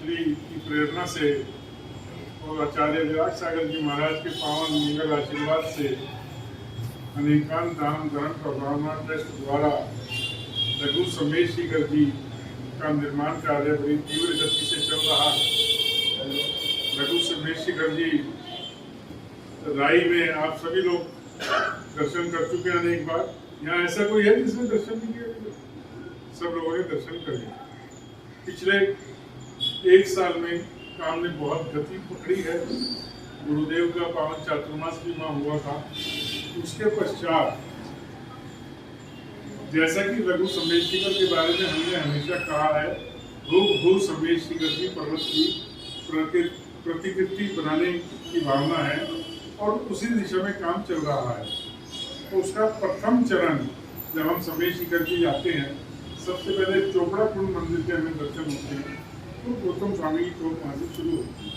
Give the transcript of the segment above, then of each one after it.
श्री की प्रेरणा से और आचार्य विराट सागर जी महाराज के पावन मंगल आशीर्वाद से अनेकांत दान धर्म प्रभावना ट्रस्ट द्वारा लघु समेश शिखर जी का निर्माण कार्य बड़ी तीव्र गति से चल रहा है। लघु समेश शिखर जी राई में आप सभी लोग दर्शन कर चुके हैं अनेक बार। यहाँ ऐसा कोई है जिसने दर्शन नहीं किया? सब लोगों ने दर्शन कर लिया। पिछले एक साल में काम ने बहुत गति पकड़ी है। गुरुदेव का पावन चातुर्मास भी वहाँ हुआ था। उसके पश्चात जैसा कि लघु समेश शिखर के बारे में हमने हमेशा कहा है, भू समेश शिखर की पर्वत की प्रतिकृति बनाने की भावना है और उसी दिशा में काम चल रहा है। तो उसका प्रथम चरण जब हम समेश शिखर जी जाते हैं, सबसे पहले चोपड़ा कुंड मंदिर के हमें दर्शन होते हैं। तो गौतम स्वामी की टोक वहाँ से शुरू होती है।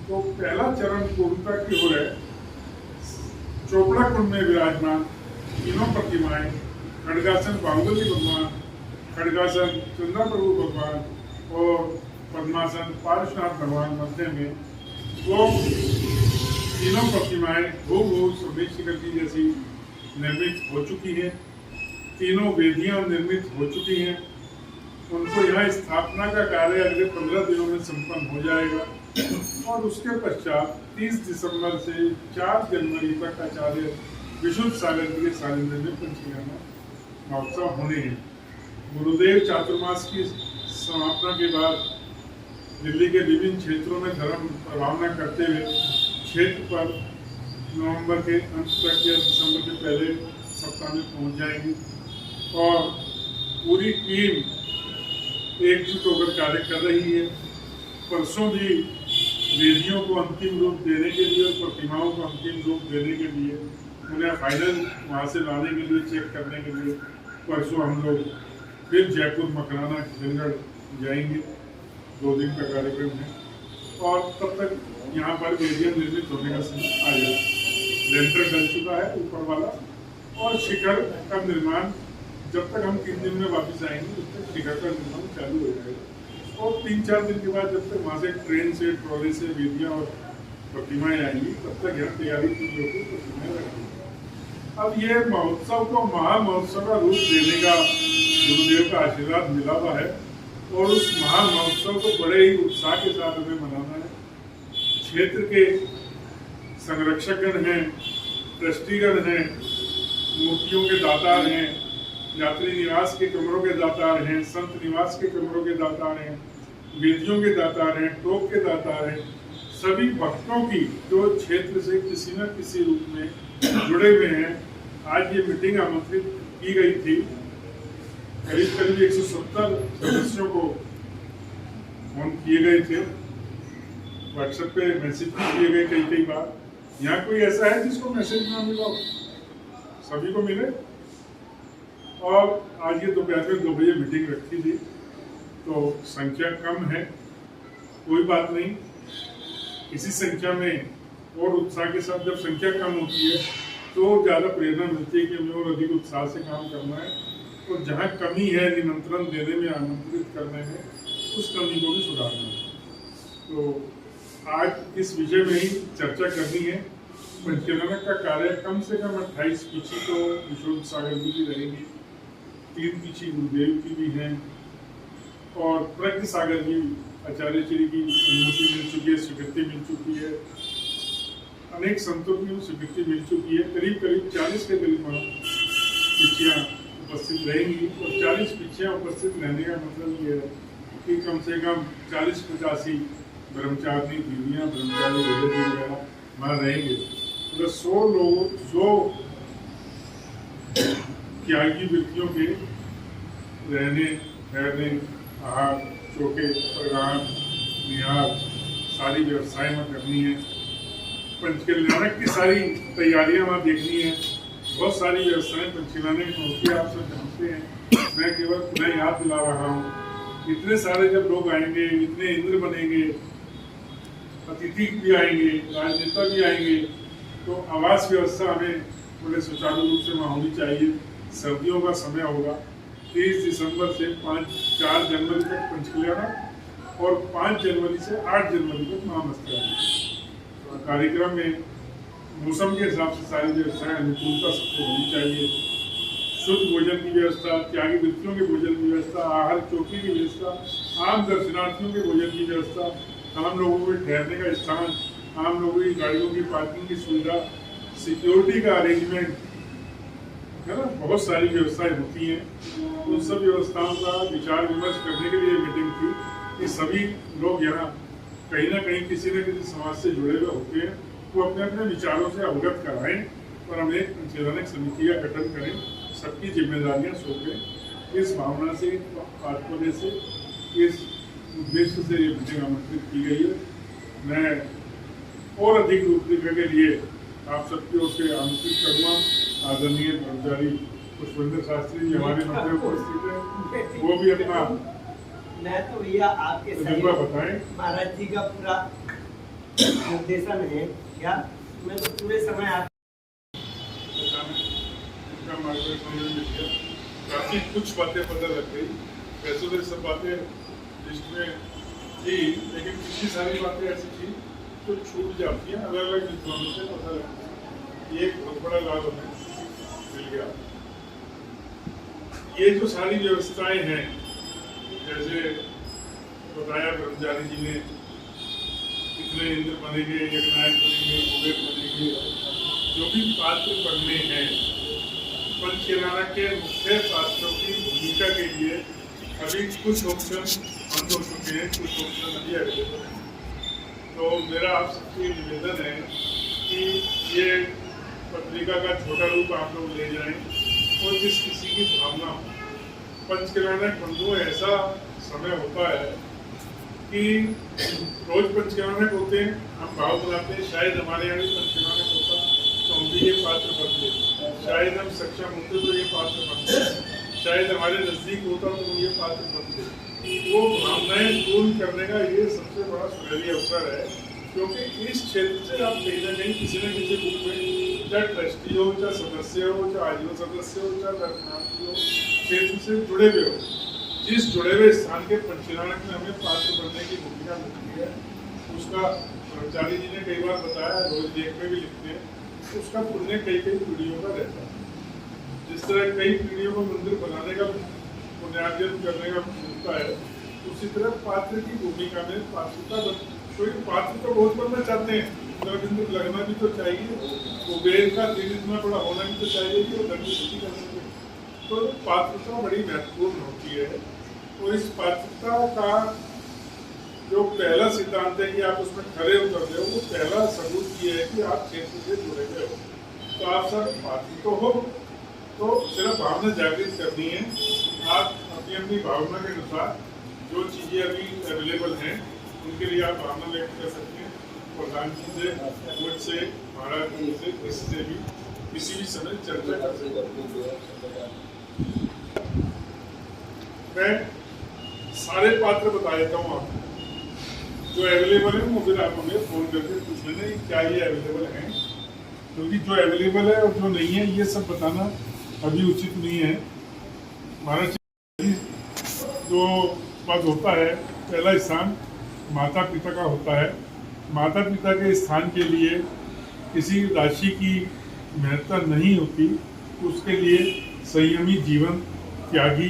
तो पहला चरण पूर्णता की ओर है। चोपड़ा कुंड में विराजमान तीनों प्रतिमाएं, खड़गासन बाहुबली भगवान, खड़गासन चंद्रा प्रभु भगवान और पद्मासन पार्श्वनाथ भगवान मध्य में, वो तीनों प्रतिमाएं भू समेश शिखर जी जैसी निर्मित हो चुकी है। तीनों वेदियां निर्मित हो चुकी हैं। उनको यहाँ स्थापना का कार्य अगले 15 दिनों में संपन्न हो जाएगा और उसके पश्चात 30 दिसंबर से 4 जनवरी तक आचार्य विशुद्ध सागर जी के सानिध्य में पंचकल्याण महोत्सव होने हैं। गुरुदेव चातुर्मास की समापना के बाद दिल्ली के विभिन्न क्षेत्रों में धर्म प्रभावना करते हुए क्षेत्र पर नवंबर के अंत तक या दिसंबर के पहले सप्ताह में पहुंच जाएंगे और पूरी टीम एकजुट होकर कार्य कर रही है। परसों भी वेदियों को अंतिम रूप देने के लिए और प्रतिमाओं को अंतिम रूप देने के लिए, उन्हें फाइनल वहाँ से लाने के लिए, चेक करने के लिए परसों हम लोग फिर जयपुर, मकराना, किशनगढ़ जाएंगे। 2 दिन का कार्यक्रम है और तब तक यहाँ पर वेदियाँ निर्मित होने का समय आ जाए। लेंटर डल चुका है ऊपर वाला और शिखर का निर्माण जब तक हम 3 दिन में वापस आएंगे तब तक शिखर का निर्माण चालू हो जाएगा और 3-4 दिन के बाद जब तक वहाँ से ट्रेन से, ट्रॉली से वेदियाँ और प्रतिमाएं आएंगी तब तक यहाँ तैयारी की लोगों को प्रतिमाएं रखेंगे। अब ये महोत्सव को महामहोत्सव का रूप देने का गुरुदेव का आशीर्वाद मिला हुआ है और उस महामहोत्सव को बड़े ही उत्साह के साथ हमें मनाना है। क्षेत्र के संरक्षकगण हैं, ट्रस्टीगण हैं, मूर्तियों के दातार हैं, यात्री निवास के कमरों के दातार हैं, संत निवास के कमरों के दातार हैं, वेदियों के दातार हैं, टोक के दातार हैं, सभी भक्तों की जो क्षेत्र से किसी न किसी रूप में जुड़े हुए हैं। आज ये मीटिंग आमंत्रित की गई थी। करीब 170 सदस्यों को फोन किए गए थे, व्हाट्सएप पे मैसेज भी किए गए कई बार। यहाँ कोई ऐसा है जिसको मैसेज ना मिला हो? सभी को मिले। और आज ये दोपहर में 2 बजे मीटिंग रखी थी, तो संख्या कम है, कोई बात नहीं। इसी संख्या में और उत्साह के साथ जब संख्या कम होती है तो ज़्यादा प्रेरणा मिलती है कि हमें और अधिक उत्साह से काम करना है और जहाँ कमी है निमंत्रण देने में, आमंत्रित करने में, उस कमी को भी सुधारना है। तो आज इस विषय में ही चर्चा करनी है। पंचकल्याण का कार्य कम से कम 28 पीछी तो विशुद्ध सागर जी की रहेंगी, 3 पीछी गुरुदेव की भी हैं और प्रज्ञ सागर जी आचार्य श्री की अनुमति मिल चुकी है, स्वीकृति मिल चुकी है, अनेक संतों की स्वीकृति मिल चुकी है। करीब 40 के करीब पीछियाँ उपस्थित रहेंगी और 40 पीछियाँ उपस्थित रहने का मतलब ये है कि कम से कम 40-85 ब्रह्मचारी दीदियाँ, ब्रह्मचारी वगैरह वहाँ रहेंगे। मतलब 100 लोग, 100 त्यागी व्यक्तियों के रहने, ठहरने, आहार, चौके, प्रगान, निहार, सारी व्यवस्थाएं वहाँ करनी है। पंचकल्याण की सारी तैयारियां वहाँ देखनी है। बहुत सारी व्यवस्थाएं पंचकल्याण में होती है, आप सब जानते हैं। मैं केवल पुनः याद दिला रहा हूँ। इतने सारे जब लोग आएंगे, इतने इंद्र बनेंगे, अतिथि भी आएंगे, राजनेता भी आएंगे, तो आवास व्यवस्था हमें बड़े सुचारू रूप से वहाँ होनी चाहिए। सर्दियों का समय होगा। 30 दिसंबर से 4 जनवरी तक पंचकल्याण और 5 जनवरी से 8 जनवरी तक महामस्तकांति। कार्यक्रम में मौसम के हिसाब से सारी व्यवस्थाएं अनुकूलता सबको होनी चाहिए। शुद्ध भोजन की व्यवस्था, त्यागी वृत्तियों के भोजन की व्यवस्था, आहार चौकी की व्यवस्था, आम दर्शनार्थियों के भोजन की व्यवस्था, आम लोगों के ठहरने का स्थान, आम लोगों की गाड़ियों की पार्किंग की सुविधा, सिक्योरिटी का अरेंजमेंट, है ना, बहुत सारी व्यवस्थाएं होती हैं। उन सब व्यवस्थाओं का विचार विमर्श करने के लिए मीटिंग थी कि सभी लोग यहाँ कहीं ना कहीं किसी न किसी समाज से जुड़े हुए होते हैं, वो अपने अपने विचारों से अवगत कराएं और हम एक संशोधन समिति का गठन करें, सबकी जिम्मेदारियां सौंपें। इस भावना से, तात्पर्य से, इस उद्देश्य से ये मीटिंग आमंत्रित की गई है। मैं और अधिक रूपरेखा के लिए आप सबकी ओर से आमंत्रित करूँगा। आदरणीय ब्रह्मचारी पुष्पेंद्र शास्त्री जी हमारे मध्य उपस्थित है, वो भी अपना मैं तो भैया आपके बताएं। महाराज जी का पूरा निर्देशन है क्या, मैं तो पूरे समय आप काफी कुछ बातें पता लग गई। वैसे तो सब बातें लिस्ट में थी, लेकिन कितनी सारी बातें ऐसी थी जो छूट जाती हैं, अलग अलग विद्वानों से पता लगता है। ये एक बहुत बड़ा लाभ हमें मिल गया। ये जो सारी व्यवस्थाएं हैं, जैसे बताया ब्रह्मचारी जी ने, कितने इंद्र बनेंगे, यज्ञनायक बनेंगे, कुबेर बनेंगे, जो भी पात्र बनने हैं, पंचकेदारा के मुख्य पात्रों की भूमिका के लिए अभी कुछ ऑप्शन बंद हो चुके हैं, कुछ ऑप्शन अभी अवेलेबल हैं। तो मेरा आप सबसे निवेदन है कि ये पत्रिका का छोटा रूप आप लोग ले जाएं और जिस किसी की भावना हो। पंचकेदारक बंधु ऐसा समय होता है कि रोज पंचकेदारक होते हैं, हम भाव बनाते हैं, शायद हमारे यहाँ भी पंचकेदारक होता तो हम भी ये पात्र बनते, शायद हम सक्षम होते तो ये पात्र बनते, शायद हमारे नजदीक होता तो हम ये पात्र बनते। वो भावनाएं पूर्ण करने का ये सबसे बड़ा सुनहरी अवसर है, क्योंकि इस क्षेत्र से आप कहीं ना कहीं किसी न किसी रूप में, चाहे ट्रस्टी हो, चाहे सदस्य हो, चाहे आजीवन सदस्य हो, चाहे दर्शनार्थी हो, क्षेत्र से जुड़े हुए हो। जिस जुड़े हुए स्थान के पंचकेदारक में हमें पात्र बनने की भूमिका मिलती है, उसका ब्रह्मचारी जी ने कई बार बताया, रोज लेख में भी लिखते हैं, उसका पुण्य कई कई पीढ़ियों का रहता है। जिस तरह कई पीढ़ियों को मंदिर बनाने का पुण्यार्जन करने का मिलता है, उसी तरह पात्र की भूमिका में पात्रता, कोई पात्र तो बहुत बनना चाहते हैं, इंद्र लगना भी तो चाहिए, कुबेर का दिल इतना बड़ा होना भी तो चाहिए कि वो धर्मस्थी कर सके। तो पात्रता बड़ी महत्वपूर्ण होती है, और इस पात्रता का जो पहला सिद्धांत है कि आप उसमें खरे उतर रहे हो, वो पहला सबूत ये है कि आप क्षेत्र से जुड़े हुए हो। तो आप सब पात्र तो हो, तो सिर्फ भावना जागृत करनी है। आप अपनी अपनी भावना के अनुसार जो चीज़ें अभी अवेलेबल हैं, उनके लिए आप भावना व्यक्त कर सकते हैं। प्रधान जी से, मुझसे, महाराज जी से, किसी से भी किसी भी समय चर्चा कर सकते हैं। मैं सारे पात्र बता देता हूँ आपको जो अवेलेबल है, वो फिर आप हमें फोन करके पूछ लेना क्या ये अवेलेबल हैं, क्योंकि जो अवेलेबल है और जो नहीं है ये सब बताना अभी उचित नहीं है। महाराज जो पद होता है, पहला स्थान माता पिता का होता है। माता पिता के स्थान के लिए किसी राशि की महत्ता नहीं होती, उसके लिए संयमी जीवन, त्यागी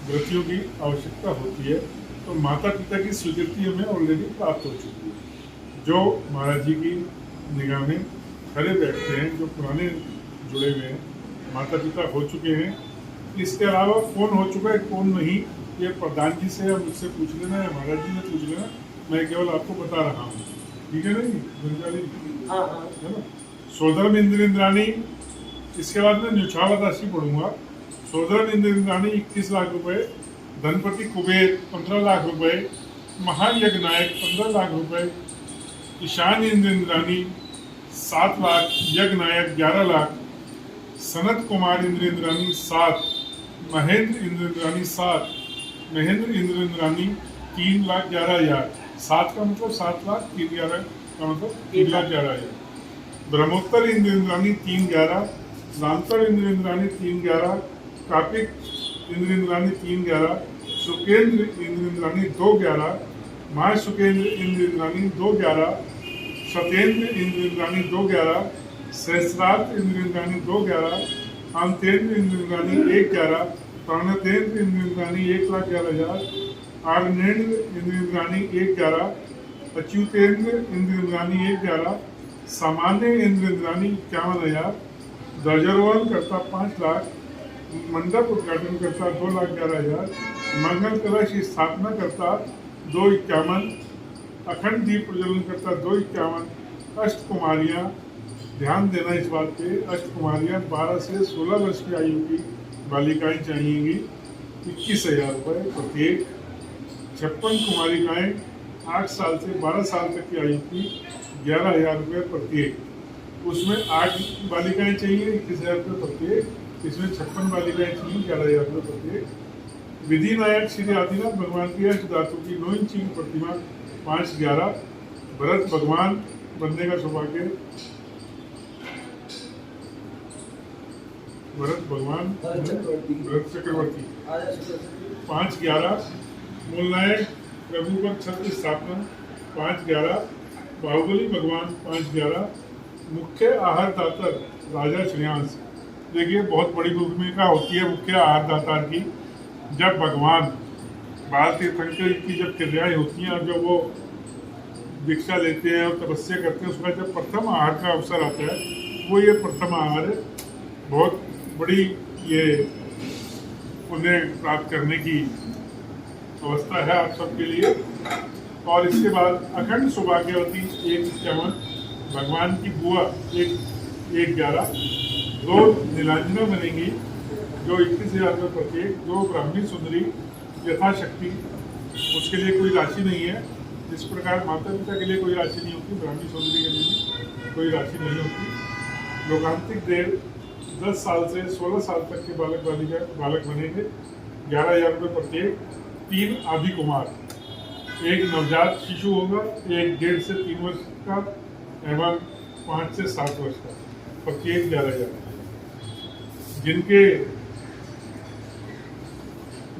व्रतियों की आवश्यकता होती है। तो माता पिता की स्वीकृति हमें ऑलरेडी प्राप्त हो चुकी है। जो महाराज जी की निगाह में खड़े बैठते हैं, जो पुराने जुड़े हुए हैं, माता पिता हो चुके हैं। इसके अलावा कौन हो चुका है कौन नहीं, ये प्रधान जी से या मुझसे पूछ लेना है, महाराज जी ने पूछ लेना, मैं केवल आपको बता रहा हूँ, ठीक है ना जी? हाँ है ना। सोदरम इंद्राणी, इसके बाद मैं न्यौछावर राशि पढ़ूंगा। सोदरम इंद्राणी 21 लाख रुपए, धनपति कुबेर 15 लाख रुपए, महायज्ञनायक 15 लाख रुपए, ईशान इंद्राणी 7 लाख, यज्ञनायक 11 लाख, सनत कुमार इंद्राणी 7, महेंद्र इंद्राणी 7, महेंद्र इंद्राणी 3,11,000। 7 का मतलब 7 लाख, 3,11 का मतलब 3,11,000। ब्रह्मोत्तर इंद्राणी 3,11, रामतर इंद्राणी 3,11, कापिक इंद्राणी 3,11, सुकेंद्र इंद्राणी 2,11, माँ सुकेंद्र इंद्र इंद्राणी 211, सत्येंद्र इंद्र इंद्राणी 211, सहस्रार्थ इंद्र इंद्राणी 211, अंतेंद्र इंद्र इंद्राणी 111, प्रणतेंद्र इंद्र इंद्राणी 1,11,000, आर्नेन्द्र इंद्र इंद्राणी 111, अच्युतेंद्र इंद्र इंद्राणी 111, सामान्य इंद्र इंद्राणी 51,000, ध्वजारोहण करता 5 लाख, मंडप उद्घाटन करता 2,11,000, मंगल कलश की स्थापना करता 251, अखंड दीप प्रज्वलन करता 251, अष्ट कुमारियाँ, ध्यान देना इस बात पे, अष्ट कुमारियाँ 12 से 16 वर्ष की आयु की बालिकाएं चाहिएंगी 21,000 रुपये प्रत्येक। 56 कुमारिकाएं 8 साल से 12 साल तक की आयु की 11,000 रुपये प्रत्येक। उसमें 8 बालिकाएं चाहिए 21,000 रुपये प्रत्येक। इसमें 56 बालिकाएं चाहिए 11,000 रुपये प्रत्येक। विधि नायक श्री आदिनाथ भगवान की अष्ट धातु की 9 इंची की प्रतिमा 5,11। भरत भगवान बनने का सौभाग्य, भरत भगवान भरत चक्रवर्ती 5,11। मूलनायक प्रभु पर छत्र स्थापना 5,11। बाहुबली भगवान 5,11। मुख्य आहार दाता राजा श्रेयांश। देखिए बहुत बड़ी भूमिका होती है मुख्य आहार दाता की। जब भगवान बाल तीर्थंकर की जब क्रियाएं होती हैं और जब वो दीक्षा लेते हैं और तपस्या करते हैं, उसका जब प्रथम आहार का अवसर आता है वो ये प्रथम आहार है। बहुत बड़ी ये पुण्य प्राप्त करने की अवस्था है आप सबके लिए। और इसके बाद अखंड सौभाग्यवती 151, भगवान की बुआ 1,11, 2 नीलांजना बनेंगी जो 21,000 रुपये प्रत्येक। 2 ब्राह्मणी सुंदरी यथाशक्ति, उसके लिए कोई राशि नहीं है। जिस प्रकार माता पिता के लिए कोई राशि नहीं होती, ब्राह्मणी सुंदरी के लिए भी कोई राशि नहीं होती। लोकांतिक देव 10 साल से 16 साल तक के बालक बनेंगे 11,000 रुपये प्रत्येक। 3 आदि कुमार, 1 नवजात शिशु होगा, 1 1.5 से 3 वर्ष का एवं 5 से 7 वर्ष का, प्रत्येक 11,000। जिनके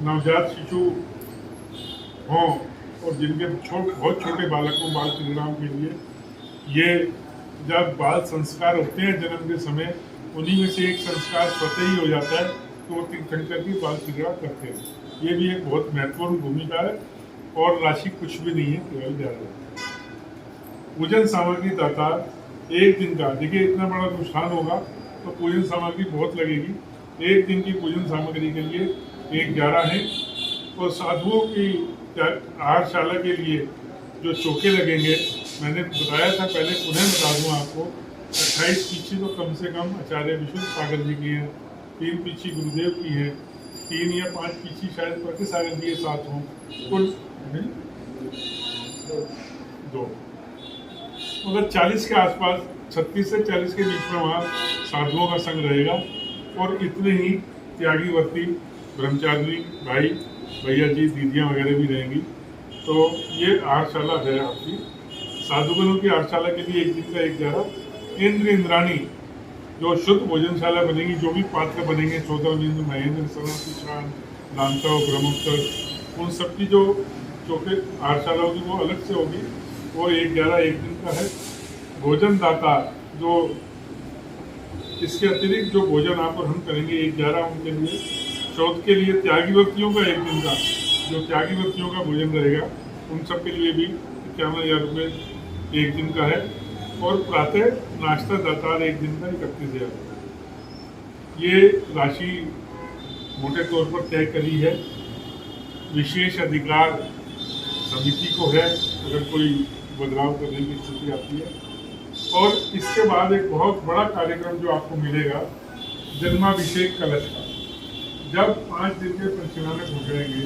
नवजात शिशु हों और जिनके बहुत छोटे बालक हों, बाल क्रीड़ाओं के लिए ये जब बाल संस्कार होते हैं जन्म के समय, उन्हीं में से एक संस्कार स्वतः ही हो जाता है तो वो तीर्थंकर की बाल क्रीड़ा करते हैं। ये भी एक बहुत महत्वपूर्ण भूमिका है। और राशि कुछ भी नहीं है, केवल 11,000। पूजन सामग्री दाता 1 दिन का, देखिए इतना बड़ा अनुष्ठान होगा तो पूजन सामग्री बहुत लगेगी। 1 दिन की पूजन सामग्री के लिए 1,11 है। और साधुओं की आहारशाला के लिए जो चौके लगेंगे, मैंने बताया था पहले, पुनः बता दूँ आपको, 28 पीछे तो कम से कम आचार्य विशुद्ध सागर जी की हैं, 3 पीछी गुरुदेव की हैं, 3 या 5 पीछी शायद प्रति सागर जी के साथ हों, कुल 2, मतलब 40 के आसपास, 36 से 40 के बीच में वहाँ साधुओं का संग रहेगा। और इतने ही त्यागीवर्ती ब्रह्मचारी भाई भैया जी दीदियाँ वगैरह भी रहेंगी। तो ये आहारशाला है आपकी। साधुगणों की आहारशाला के लिए 1 दिन का 1,11। इंद्र इंद्राणी जो शुद्ध भोजनशाला बनेगी, जो भी पात्र बनेंगे, 14 इंद्र, महेंद्र, सरस्वती, शान, दानता, ब्रह्मोत्तर, उन सबकी जो चौके आहारशाला होगी वो अलग से होगी। वो 1,11 1 दिन का है। भोजन दाता जो इसके अतिरिक्त जो भोजन आप और हम करेंगे 1,11 उनके लिए। चौथ के लिए त्यागीवर्तियों का 1 दिन का, जो त्यागीवर्तियों का भोजन रहेगा उन सब के लिए भी 51,000 रुपये 1 दिन का है। और प्रातः नाश्ता दातार 1 दिन का 31,000। ये राशि मोटे तौर पर तय करी है। विशेष अधिकार समिति को है अगर कोई बदलाव करने की स्थिति आती है। और इसके बाद एक बहुत बड़ा कार्यक्रम जो आपको मिलेगा, जन्माभिषेक कलश का। जब 5 दिन के पंचनामे हो जाएंगे,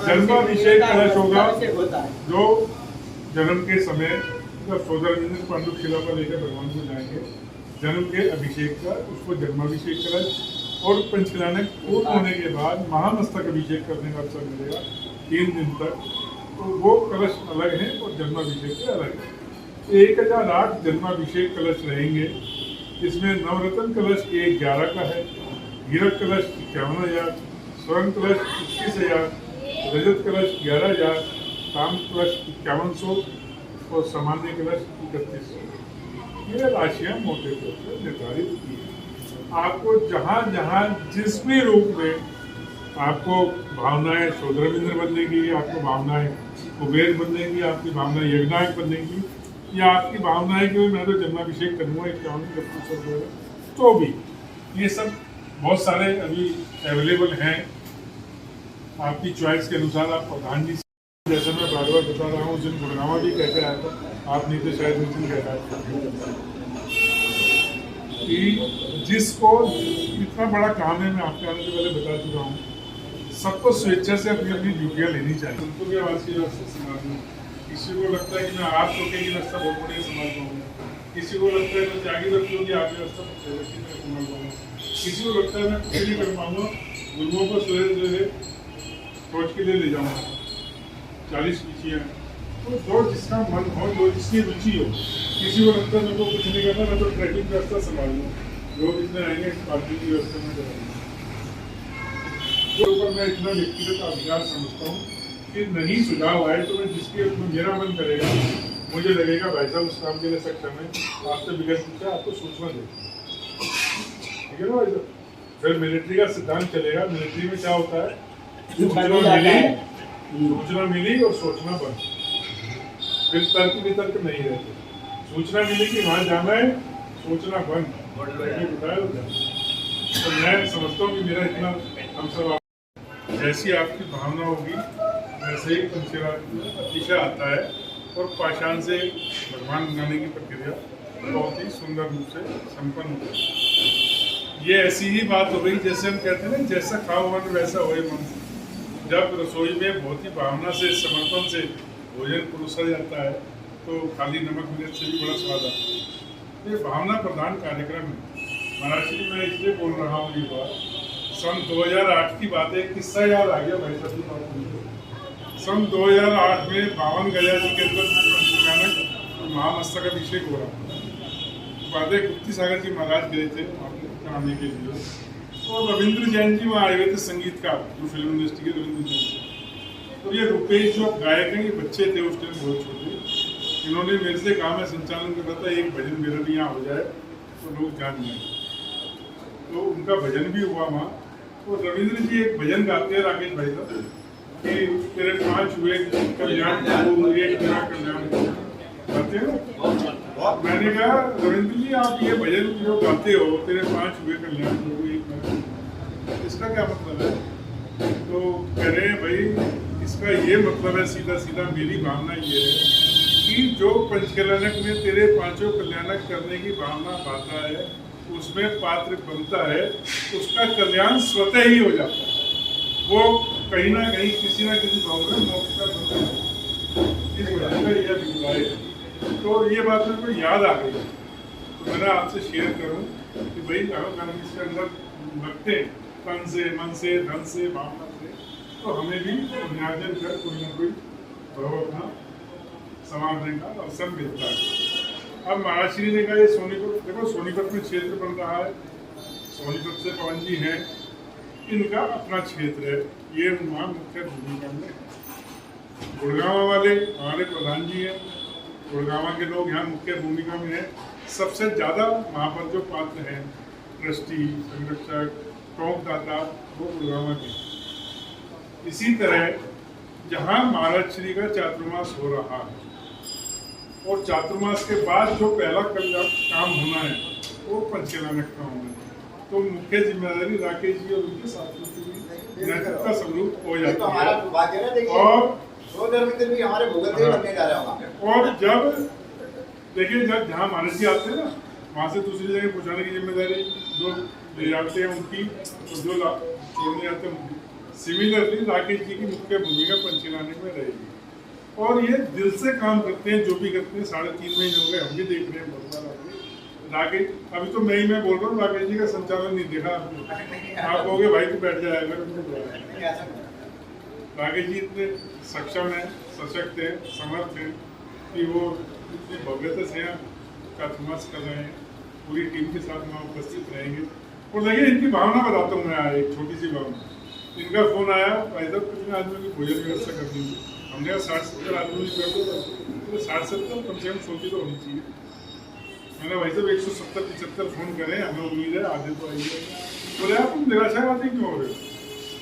जन्माभिषेक कलश होगा, जो जन्म के समय जब 14 पांडुक शिला पर लेकर भगवान को जाएंगे, जन्म के अभिषेक का, उसको जन्माभिषेक कलश। और पंचनामे पूर्ण होने के बाद महामस्तक अभिषेक करने का अवसर मिलेगा 3 दिन तक। तो वो कलश अलग है और जन्माभिषेक से अलग है। 1,008 जन्माभिषेक कलश रहेंगे। इसमें नवरत्न कलश 1,11 का है, हीरक कलश 51,000, स्वर्ण कलश 21,000, रजत कलश 11,000, ताम्र कलश 5100 और सामान्य कलश 3100। ये राशियाँ मोटे तौर पर निर्धारित की है। आपको जहाँ जहाँ जिस भी रूप में आपको भावनाएं शोधरविंद्र बनने की, आपको भावनाएं कुबेर बनने की, आपकी भावनाएं यज्ञनायक बनने की, या आपकी भावना है कि मैं तो जन्माभिषेक करूँगा 51 तो भी ये सब बहुत सारे अभी अवेलेबल हैं। आपकी चॉइस के अनुसार आप प्रधान जी, जैसे मैं बार बार बता रहा हूँ, उस दिन गुड़गावा भी कहते आया था, आप नहीं तो शायद उस दिन कह रहा था कि जिसको इतना बड़ा काम है, मैं आपके आने से पहले बता चुका हूँ, सबको स्वेच्छा से अपनी अपनी ड्यूटियाँ लेनी चाहिए। संतों के आवास की व्यवस्था समाज में किसी को लगता है कि मैं आप लोगों की व्यवस्था बहुत बढ़िया संभाल पाऊंगा, किसी को लगता है मैं त्यागी व्यक्तियों की आप व्यवस्था संभाल पाऊंगा, किसी को लगता है मैं कुछ नहीं कर पाऊंगा, गुरुओं को सवेरे सोच के लिए ले जाऊंगा 40 पीछियाँ। तो जो जिसका मन हो, जो जिसकी रुचि हो, किसी को लगता है मेरे को कुछ नहीं करना, मैं तो ट्रैकिंग व्यवस्था संभाल लूँ, लोग इतने आएंगे पार्किंग की व्यवस्था में करूँगा। ऊपर मैं इतना व्यक्तिगत अधिकार समझता हूँ कि नहीं सुझाव आए तो मैं जिसके मेरा मन करेगा, मुझे लगेगा भाई साहब उस काम के लिए सक्षम है, आपसे बिगड़ पूछा आपको सूचना दे, ठीक है ना भाई साहब। फिर मिलिट्री का सिद्धांत चलेगा। मिलिट्री में क्या होता है, सूचना मिली और सोचना बंद, फिर तर्क वितर्क नहीं रहते। सूचना मिली कि वहाँ जाना है, सोचना बंद, बताया हो जाए। तो मैं समझता हूँ कि मेरा इतना हम सब जैसी आपकी भावना होगी वैसे ही अतिशय आता है, और पाषाण से भगवान बनाने की प्रक्रिया बहुत ही सुंदर रूप से संपन्न होती है। ये ऐसी ही बात हो गई जैसे हम कहते हैं ना, जैसा खाओ मन वैसा होए मन। जब रसोई में बहुत ही भावना से, समर्पण से भोजन परोसा जाता है तो खाली नमक मिर्च से भी बड़ा स्वाद आता है। ये भावना प्रधान कार्यक्रम है। महाराज जी, मैं इसलिए बोल रहा हूँ ये बात, सन 2008 की बात है, किस्सा याद आ गया भाई साहब की बात सुन के। सन 2008 में 52 गया जी के अंदर पंचनानक महामस्तक अभिषेक हो रहा था। बातें गुप्ती सागर जी महाराज गए थे आने के लिए, और रविंद्र जैन जी वहाँ आए हुए थे, संगीतकार जो फिल्म इंडस्ट्री के रविंद्र जैन। तो ये रुपेश जो गायक हैं, ये बच्चे थे उस टाइम बहुत छोटे, इन्होंने मेरे से कहा, मैं संचालन कर रहा था, एक भजन मेरा भी यहाँ हो जाए तो लोग जान जाए। तो उनका भजन भी हुआ वहाँ। तो रविंद्र जी एक भजन गाते हैं राकेश भाई साहब कि तेरे 5 हुए कल्याण एक तेरा कल्याण गाते हैं। मैंने कहा रविंद्र जी, आप ये भजन जो गाते हो, तेरे 5 हुए कल्याण एक, इसका क्या मतलब है? तो कह रहे हैं भाई, इसका ये मतलब है सीधा सीधा, मेरी भावना ये है कि जो पंचकल्याणक में तेरे 5 कल्याणक करने की भावना पाता है, उसमें पात्र बनता है, उसका कल्याण स्वतः ही हो जाता है। वो कहीं ना कहीं किसी ना किसी भाव में मोक्ष का बनता है। इस वजह का यह अभिप्राय है। तो ये बात मेरे को याद आ गई, तो मैंने आपसे शेयर करूं कि भाई अगर इसके अंदर लगते हैं तन से, मन से, धन से, भावना से, तो हमें भी नियोजन कर कोई ना कोई भाव अपना संवारने का अवसर मिलता है। अब महाराज श्री ने कहा ये सोनीपत, देखो सोनीपत में क्षेत्र बन रहा है, सोनीपत से पवन जी हैं, इनका अपना क्षेत्र है, ये वहाँ मुख्य भूमिका में। गुड़गावा वाले हमारे प्रधान जी हैं, गुड़गावा के लोग यहाँ मुख्य भूमिका में हैं। सबसे ज़्यादा वहाँ पर जो पात्र हैं, ट्रस्टी, संरक्षक, टोंकदाता, वो गुड़गावा के। इसी तरह जहाँ महाराज श्री का चातुर्मास हो रहा है, और चातुर्मास के बाद जो पहला काम होना है वो पंचकल्याणक का होना है, तो मुख्य जिम्मेदारी राकेश जी और उनके साथियों की नेतृत्व स्वरूप हो जाता है। और जब देखिए, जब जहाँ महाराज जी आते हैं ना, वहाँ से दूसरी जगह पहुँचाने की जिम्मेदारी जो ले जाते हैं उनकी, और जो छोड़ने जाते हैं उनकी। सिमिलरली राकेश जी की मुख्य भूमिका पंचकल्याणक में रहेगी, और ये दिल से काम करते हैं, जो भी करते हैं। 3.5 महीने हो गए, हम भी देख रहे हैं बहुत बार राकेश। अभी तो मैं बोल रहा हूँ, राकेश जी का संचालन नहीं देखा आपने, आप कहोगे भाई तू बैठ जाएगा। राकेश जी इतने सक्षम हैं, सशक्त हैं, समर्थ हैं कि वो इतनी भव्यता से यहाँ चातुर्मास कर रहे हैं, पूरी टीम के साथ वहाँ उपस्थित रहेंगे। और देखिए, इनकी भावना बताता हूँ मैं, एक छोटी सी भावना। इनका फोन आया, भाई साहब कितने आदमी की भोजन व्यवस्था कर दीजिए। हमने कहा 60-70 आदमी कर दो, तो 60-70 कम से कम 100 तो होनी चाहिए। मैंने भाई साहब 170-75 फोन करें, हमें उम्मीद है आधे तो आइए। बोले आप तुम निराशावादी क्यों हो रहे हो,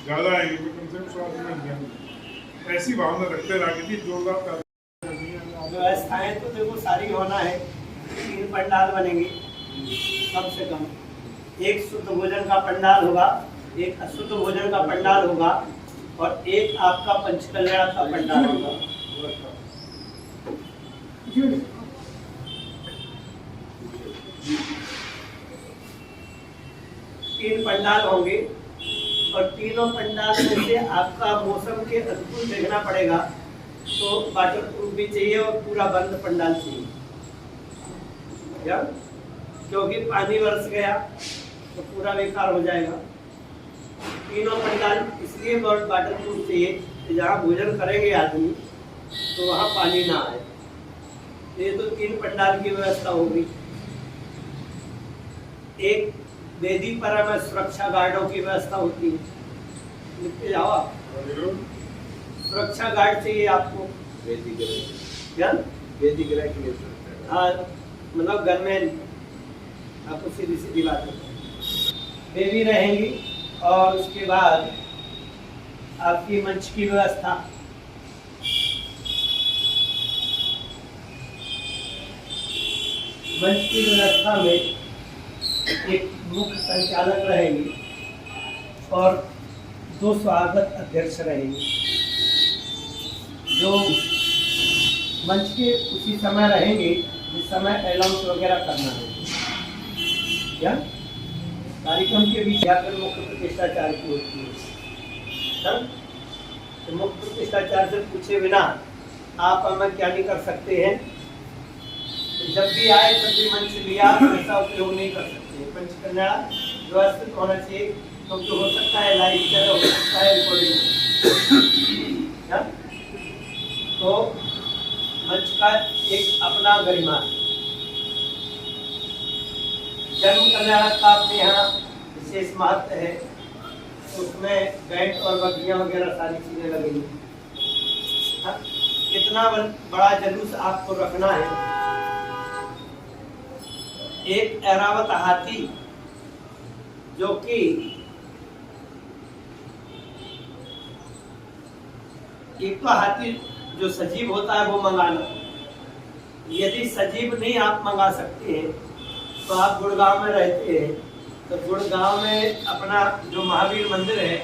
ज़्यादा आएंगे तो कम से कम 100 आदमी मिल जाएंगे। ऐसी भावना रखते राजनीति जोरदार व्यवस्थाएं तो देखो सारी होना है। 3 पंडाल बनेंगे कम से कम। एक शुद्ध भोजन का पंडाल होगा, एक अशुद्ध भोजन का पंडाल होगा और एक आपका पंचकल्याण का पंडाल होगा। 3 पंडाल होंगे और तीनों पंडाल में से आपका मौसम के अनुकूल देखना पड़ेगा। तो वाटर प्रूफ भी चाहिए और पूरा बंद पंडाल चाहिए, क्या? क्योंकि पानी बरस गया तो पूरा बेकार हो जाएगा। तीनों पंडाल इसलिए वाटर प्रूफ चाहिए कि जहाँ भोजन करेंगे आदमी तो वहाँ पानी ना आए। ये तो 3 पंडाल की व्यवस्था होगी। एक वेदी पर में सुरक्षा गार्डों की व्यवस्था होती है, लिख के जाओ आप। सुरक्षा गार्ड चाहिए आपको। क्या? हाँ, मतलब घर में आपको सीधी सीधी बात है, वे भी रहेंगी। और उसके बाद आपकी मंच की व्यवस्था, मंच की व्यवस्था में एक मुख्य संचालक रहेंगे और 2 स्वागत अध्यक्ष रहेंगे जो मंच के उसी समय रहेंगे जिस समय अनाउंस वगैरह करना है। क्या कार्यक्रम के बीच जाकर मुख्य प्रतिष्ठाचार्य की होती है। तो मुख्य प्रतिष्ठाचार्य से पूछे बिना आप हमें क्या नहीं कर सकते हैं। तो जब भी आए तब भी मंच लिया ऐसा उपयोग नहीं कर सकते। पंचकल्याण व्यवस्थित होना चाहिए, क्योंकि तो हो सकता है लाइव चल, हो सकता है रिकॉर्डिंग। तो मंच का एक अपना गरिमा, जन्म कल्याण का अपने यहाँ विशेष महत्व है। उसमें बैंड और बगियाँ वगैरह सारी चीजें लगेंगी। कितना बड़ा जुलूस आपको रखना है। एक ऐरावत हाथी जो कि एक तो हाथी जो सजीव होता है वो मंगाना। यदि सजीव नहीं आप मंगा सकते हैं तो आप गुड़गांव में रहते हैं, तो गुड़गांव में अपना जो महावीर मंदिर है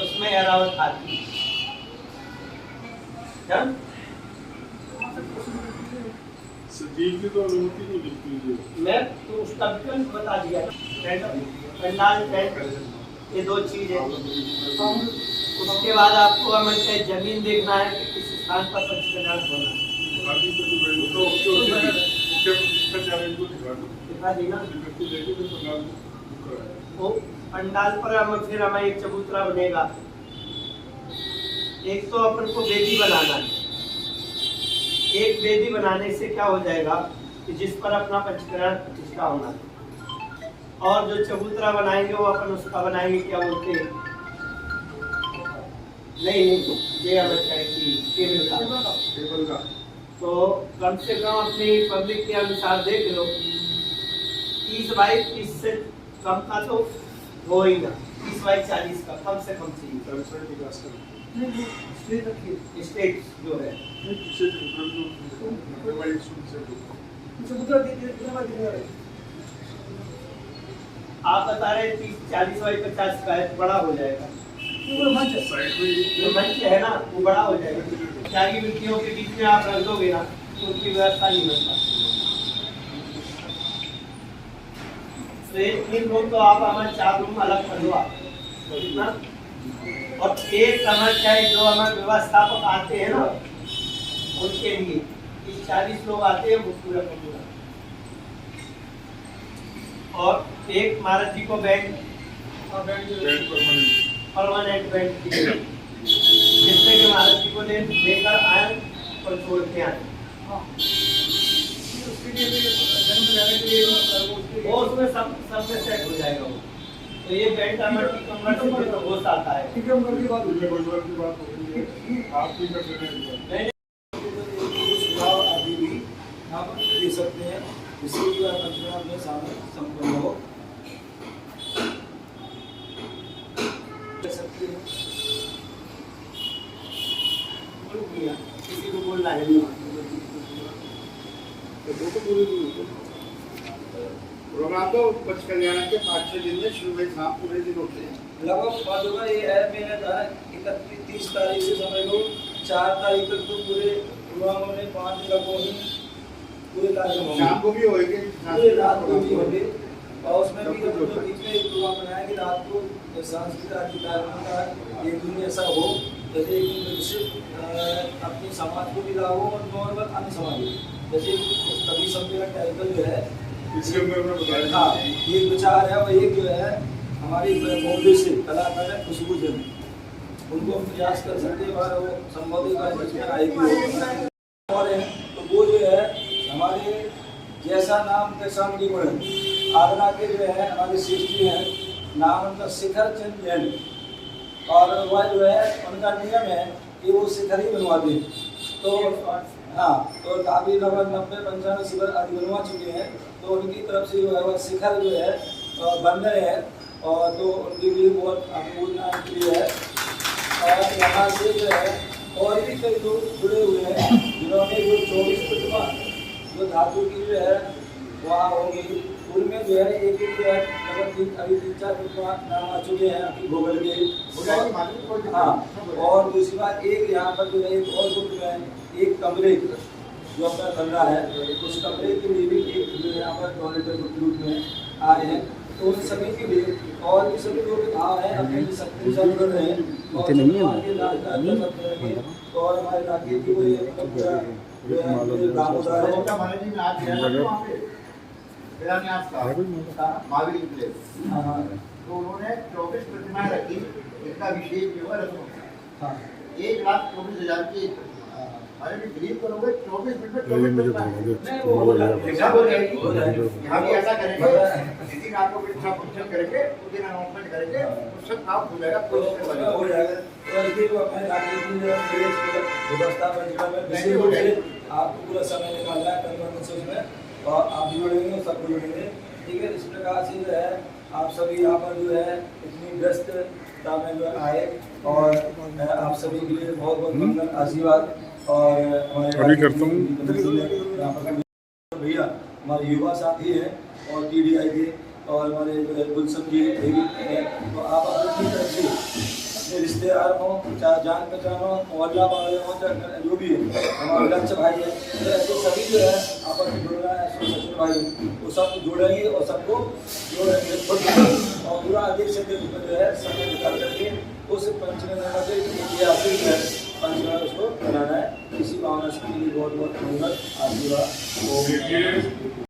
उसमें ऐरावत हाथी। क्या सजीव की तो अनुमति नहीं दिखती है। मैं तो उसका विकल्प बता दिया। पंडाल टेंट, ये 2 चीजें। उसके बाद आपको हमें जमीन देखना है कि किस स्थान पर पंचकल्याण होना है। दिखा दी ना। वो पंडाल पर हमें एक चबूतरा बनेगा। एक तो अपन को वेदी बनाना है। एक वेदी बनाने से क्या हो जाएगा कि जिस पर अपना पंचकल्याण प्रतिष्ठा होना है। और जो चबूतरा बनाएंगे वो अपन उसका बनाएंगे, क्या बोलते हैं, नहीं ये हमें टेबल का। तो कम से कम अपनी पब्लिक के अनुसार देख लो, 30 बाई 30 से कम का तो हो ही ना, 30 बाई 40 का कम से कम चाहिए। स्टेट जो है आप बता रहे 30-40 बाई 50 का है, बड़ा हो जाएगा। जो मंच है ना वो बड़ा हो जाएगा। त्यागी व्यक्तियों के बीच में आप रख दोगे ना तो उनकी व्यवस्था नहीं बनता। तो एक 3 रूम तो आप हमें 4 रूम अलग कर दो ना। और एक हमें चाहे जो हमें व्यवस्थापक आते हैं ना उनके लिए 40 लोग आते हैं वो पूरा कर दूंगा। और एक महाराज जी को बैंड परमानेंट बैंड जिससे कि महाराज जी को लेकर आए और छोड़ के आए। वो उसमें सब में सेट हो जाएगा। वो तो ये पेंटामर टीकमगढ़ से फिर घोष आता है। टीकमगढ़ की बात हुई, गोलवर की बात होगी, आप भी कर सकते हैं। सुझाव आदि भी हम दे सकते हैं, जिससे कि वह पंचनामा अपने सामने संपन्न हो सकते हैं। किसी को बोलना है प्रोग्राम तो पक्ष कल्याण के 5-6 दिन में शुरू में था, पूरे दिन होते हैं। लगभग बात होगा ये है, मैंने कहा 31 तारीख से समझ लो 4 तारीख तक तो पूरे प्रोग्रामों में 5 जगहों ही पूरे कार्यक्रम होंगे। शाम को भी होएंगे, पूरे रात को भी होंगे और उसमें भी हम लोग बीच में एक प्रोग्राम बनाया कि रात को सांस्कृतिक आदि कार्यक्रम का एक दिन ऐसा हो, जैसे एक दिन विकसित अपने समाज को भी लागू और नॉर्मल अन्य समाज को, जैसे कवि सम्मेलन टाइटल जो है इसके अंदर में बताया हाँ, ये विचार है। और एक जो है हमारी बॉम्बे से कलाकार है खुशबू जन, उनको हम प्रयास कर सकते हैं और वो संबोधित आएगी और है तो वो जो है हमारे जैसा नाम तैसा उनकी गुण है। आगरा के जो है हमारे श्रेष्ठी हैं, नाम उनका शिखर चंद जैन, और वह जो है उनका नियम है कि वो शिखर ही बनवाते हैं। तो हाँ, तो काफ़ी लगभग 90-95 शिखर आदि बनवा चुके हैं, तो उनकी तरफ से जो है वह शिखर जो है बन रहे हैं और तो उनके लिए बहुत अपूर्ण के लिए है। और यहाँ से जो है और भी कई लोग जुड़े हुए हैं जिन्होंने जो 24 प्रतिमा जो धातु की जो है वहाँ होंगी, उनमें जो है एक जो है लगभग अभी 3-4 प्रतिमा नाम आ चुके हैं अभी गूगल के। हाँ, और दूसरी बात एक यहाँ पर जो है एक और गुप्त में एक कमरे जो अपना बन रहा है, उस कमरे के लिए भी एक जो यहाँ पर डोनेटर के रूप में आए हैं। तो उन सभी के लिए और भी सभी लोग भाव हैं अपने लिए शक्ति चालू कर रहे हैं और और हमारे इलाके की वो महावीर निकले तो उन्होंने 24 प्रतिमाएं रखी, इनका विशेष जो है रस्म था 1,24,000 की। अरे भी बिलीव करोगे 24 मिनट में 24 यहाँ भी ऐसा करेंगे, जिस दिन आपको इतना फंक्शन करेंगे उस दिन अनाउंसमेंट करेंगे, उस सब काम हो जाएगा, कोई हो जाएगा। तो इसलिए वो अपने इलाके की व्यवस्था पर जिला में विशेष रूप से आपको पूरा समय निकालना है परिवहन से उसमें, और आप भी जुड़ेंगे और सब जुड़ेंगे। ठीक है, इस प्रकार से जो है आप सभी यहाँ पर जो है इतनी व्यस्तता में जो आए और आप सभी के लिए बहुत बहुत मंगल आशीर्वाद। और अभी करता हूँ भैया हमारे युवा साथी हैं और TDI के और हमारे गुलशन जी हैं, तो आप अपनी तरफ से अपने रिश्तेदार हों, चाहे जान पहचान हो, मोहल्ला वाले हों, चाहे जो भी है, हमारे लक्ष्य भाई है, तो ऐसे सभी जो है आपस में जुड़ रहा है सचिन भाई, वो सब जुड़ेंगे और सबको जोड़ेंगे और पूरा अधिक से अधिक जो है समय निकाल करके उस पंचमेला के ऐतिहासिक है पंचमेला उसको बनाना है। इसी भावना से बहुत बहुत मंगल आशीर्वाद।